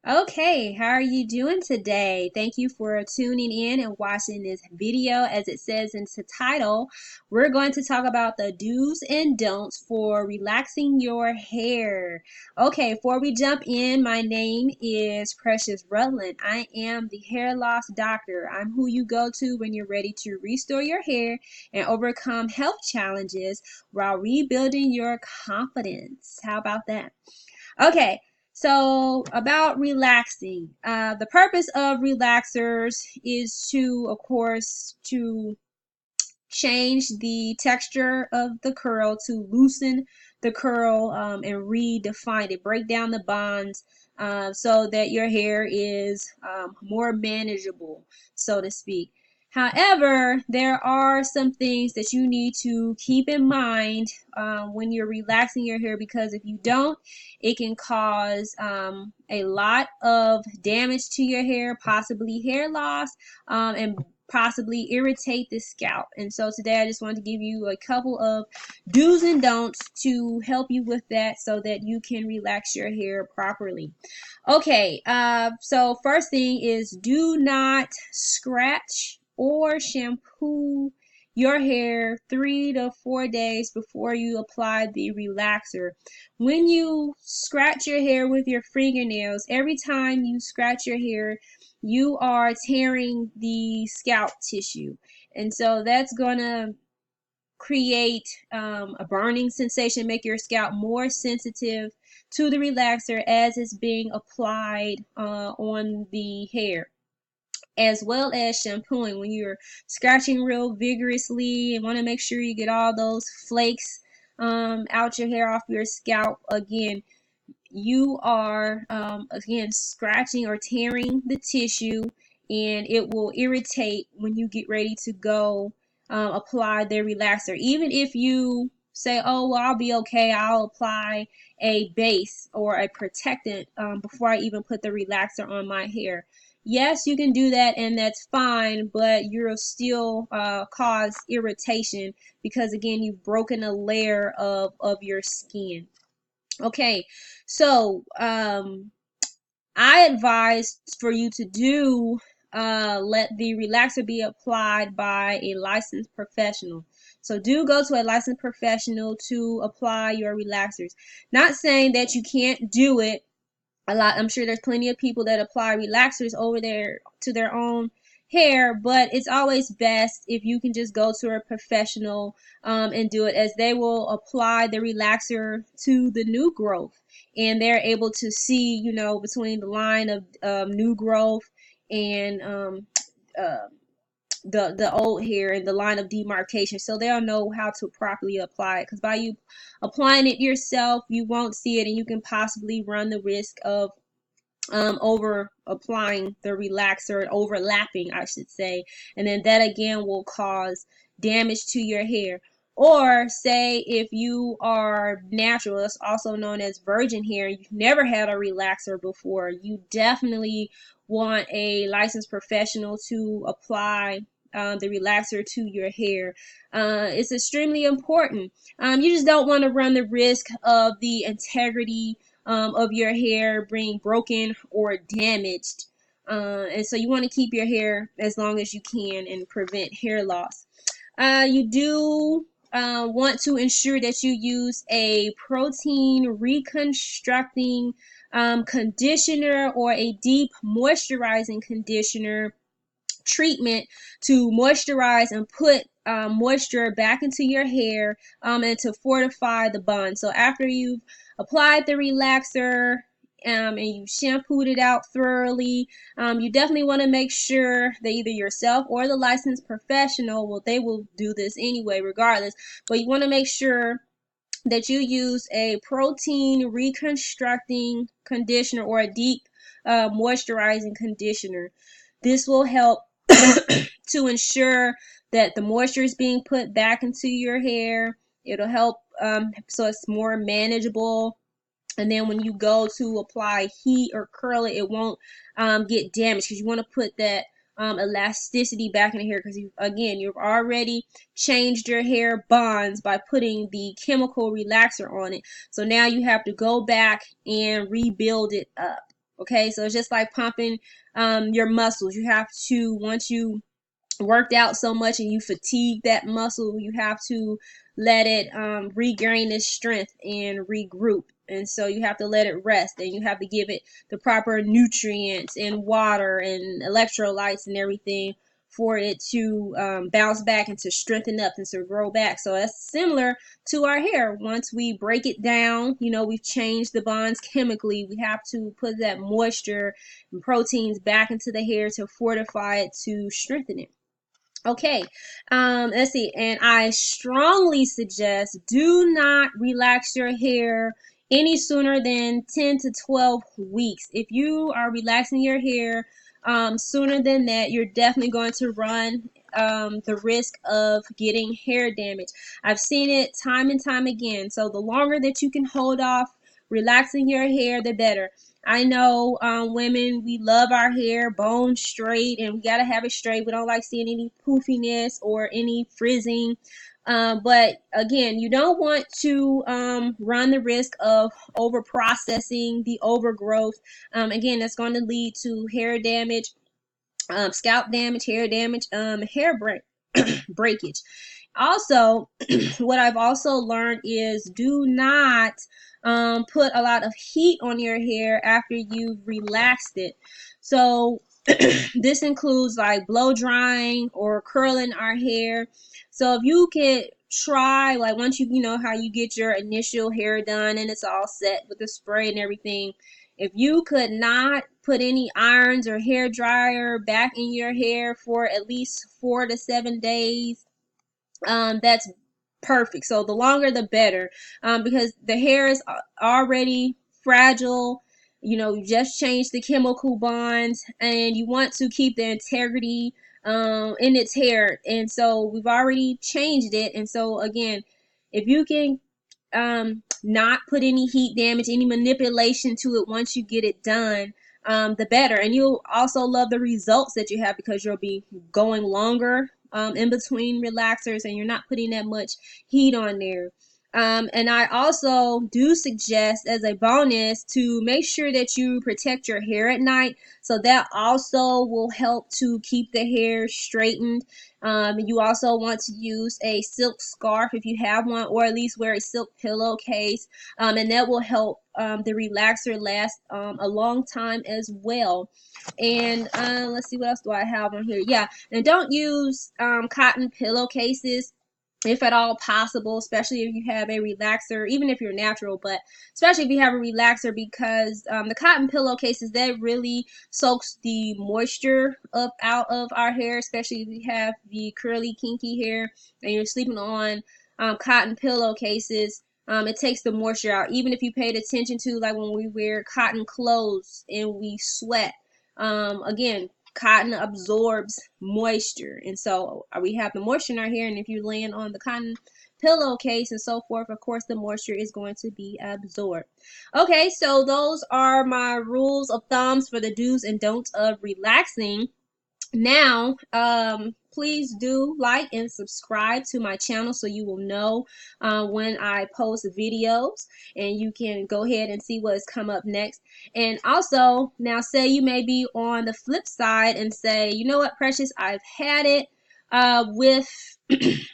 Okay, how are you doing today? Thank you for tuning in and watching this video. As it says in the title, we're going to talk about the do's and don'ts for relaxing your hair. Okay, before we jump in, my name is Precious Rutland. I am the hair loss doctor. I'm who you go to when you're ready to restore your hair and overcome health challenges while rebuilding your confidence. How about that? Okay, so about relaxing. The purpose of relaxers is to, of course, to change the texture of the curl, to loosen the curl and redefine it, break down the bonds so that your hair is more manageable, so to speak. However, there are some things that you need to keep in mind when you're relaxing your hair, because if you don't, it can cause a lot of damage to your hair, possibly hair loss, and possibly irritate the scalp. And so today I just wanted to give you a couple of do's and don'ts to help you with that so that you can relax your hair properly. Okay, so first thing is, do not scratch or shampoo your hair 3 to 4 days before you apply the relaxer. When you scratch your hair with your fingernails, every time you scratch your hair, you are tearing the scalp tissue. And so that's going to create a burning sensation, make your scalp more sensitive to the relaxer as it's being applied on the hair. As well as shampooing, when you're scratching real vigorously and want to make sure you get all those flakes out your hair, off your scalp. Again, you are again scratching or tearing the tissue, and it will irritate when you get ready to go apply the relaxer. Even if you say, oh well, I'll be okay, I'll apply a base or a protectant before I even put the relaxer on my hair. Yes, you can do that, and that's fine, but you'll still cause irritation because, again, you've broken a layer of your skin. Okay, so I advise for you to do let the relaxer be applied by a licensed professional. So do go to a licensed professional to apply your relaxers. Not saying that you can't do it. I'm sure there's plenty of people that apply relaxers over there to their own hair, but it's always best if you can just go to a professional and do it, as they will apply the relaxer to the new growth, and they're able to see, between the line of new growth and uh, the old hair and the line of demarcation, so they'll know how to properly apply it. Because by you applying it yourself, you won't see it, and you can possibly run the risk of over applying the relaxer, overlapping, I should say, and then that again will cause damage to your hair. Or say if you are natural, it's also known as virgin hair, you've never had a relaxer before, you definitely want a licensed professional to apply the relaxer to your hair. It's extremely important. You just don't want to run the risk of the integrity of your hair being broken or damaged. And so you want to keep your hair as long as you can and prevent hair loss. You do want to ensure that you use a protein reconstructing conditioner or a deep moisturizing conditioner treatment to moisturize and put moisture back into your hair and to fortify the bun. So after you've applied the relaxer and you shampooed it out thoroughly, you definitely want to make sure that either yourself or the licensed professional, well, they will do this anyway regardless, but you want to make sure that you use a protein reconstructing conditioner or a deep moisturizing conditioner. This will help to ensure that the moisture is being put back into your hair. It'll help so it's more manageable. And then when you go to apply heat or curl it, it won't get damaged, because you want to put that elasticity back in the hair, because you've already changed your hair bonds by putting the chemical relaxer on it. So now you have to go back and rebuild it up. Okay, so it's just like pumping your muscles. You have to, once you worked out so much and you fatigue that muscle, you have to let it regain its strength and regroup. And so you have to let it rest, and you have to give it the proper nutrients and water and electrolytes and everything for it to bounce back and to strengthen up and to grow back. So that's similar to our hair. Once we break it down, you know, we've changed the bonds chemically. We have to put that moisture and proteins back into the hair to fortify it, to strengthen it. Okay, let's see. And I strongly suggest do not relax your hair any sooner than 10 to 12 weeks. If you are relaxing your hair sooner than that, you're definitely going to run the risk of getting hair damage. I've seen it time and time again. So the longer that you can hold off relaxing your hair, the better. I know women, we love our hair bone straight, and we got to have it straight. We don't like seeing any poofiness or any frizzing. But again, you don't want to run the risk of over processing the overgrowth. Again, that's going to lead to hair damage, scalp damage, hair damage, hair breakage. Also, what I've also learned is do not put a lot of heat on your hair after you've relaxed it. So this includes like blow drying or curling our hair. So if you could try, like once you know how you get your initial hair done and it's all set with the spray and everything, if you could not put any irons or hair dryer back in your hair for at least 4 to 7 days, that's perfect. So the longer the better, because the hair is already fragile. You know, you just changed the chemical bonds, and you want to keep the integrity in its hair. And so we've already changed it. And so again, if you can not put any heat damage, any manipulation to it once you get it done, the better. And you'll also love the results that you have, because you'll be going longer in between relaxers, and you're not putting that much heat on there. And I also do suggest as a bonus to make sure that you protect your hair at night. So that also will help to keep the hair straightened. You also want to use a silk scarf if you have one, or at least wear a silk pillowcase, and that will help the relaxer last a long time as well. And let's see, what else do I have on here? Yeah, and don't use cotton pillowcases if at all possible, especially if you have a relaxer, even if you're natural, but especially if you have a relaxer, because the cotton pillowcases, that really soaks the moisture up out of our hair, especially if you have the curly kinky hair and you're sleeping on cotton pillowcases. It takes the moisture out. Even if you paid attention to, like when we wear cotton clothes and we sweat, again, cotton absorbs moisture, and so we have the moisture in our hair, and if you're laying on the cotton pillowcase and so forth, of course the moisture is going to be absorbed. Okay, so those are my rules of thumbs for the do's and don'ts of relaxing. Now, please do like and subscribe to my channel so you will know when I post videos, and you can go ahead and see what's come up next. And also, now say you may be on the flip side and say, you know what, Precious, I've had it with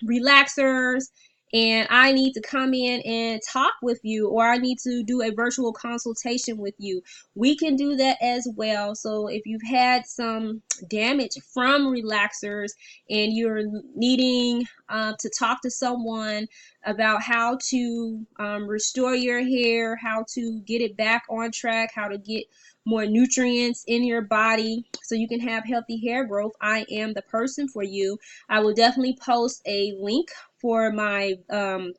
relaxers, and I need to come in and talk with you, or I need to do a virtual consultation with you. We can do that as well. So if you've had some damage from relaxers and you're needing to talk to someone about how to restore your hair, how to get it back on track, how to get more nutrients in your body so you can have healthy hair growth, I am the person for you. I will definitely post a link for my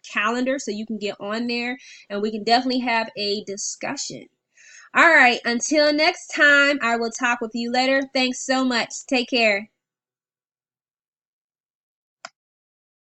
calendar so you can get on there, and we can definitely have a discussion. All right, until next time, I will talk with you later. Thanks so much. Take care.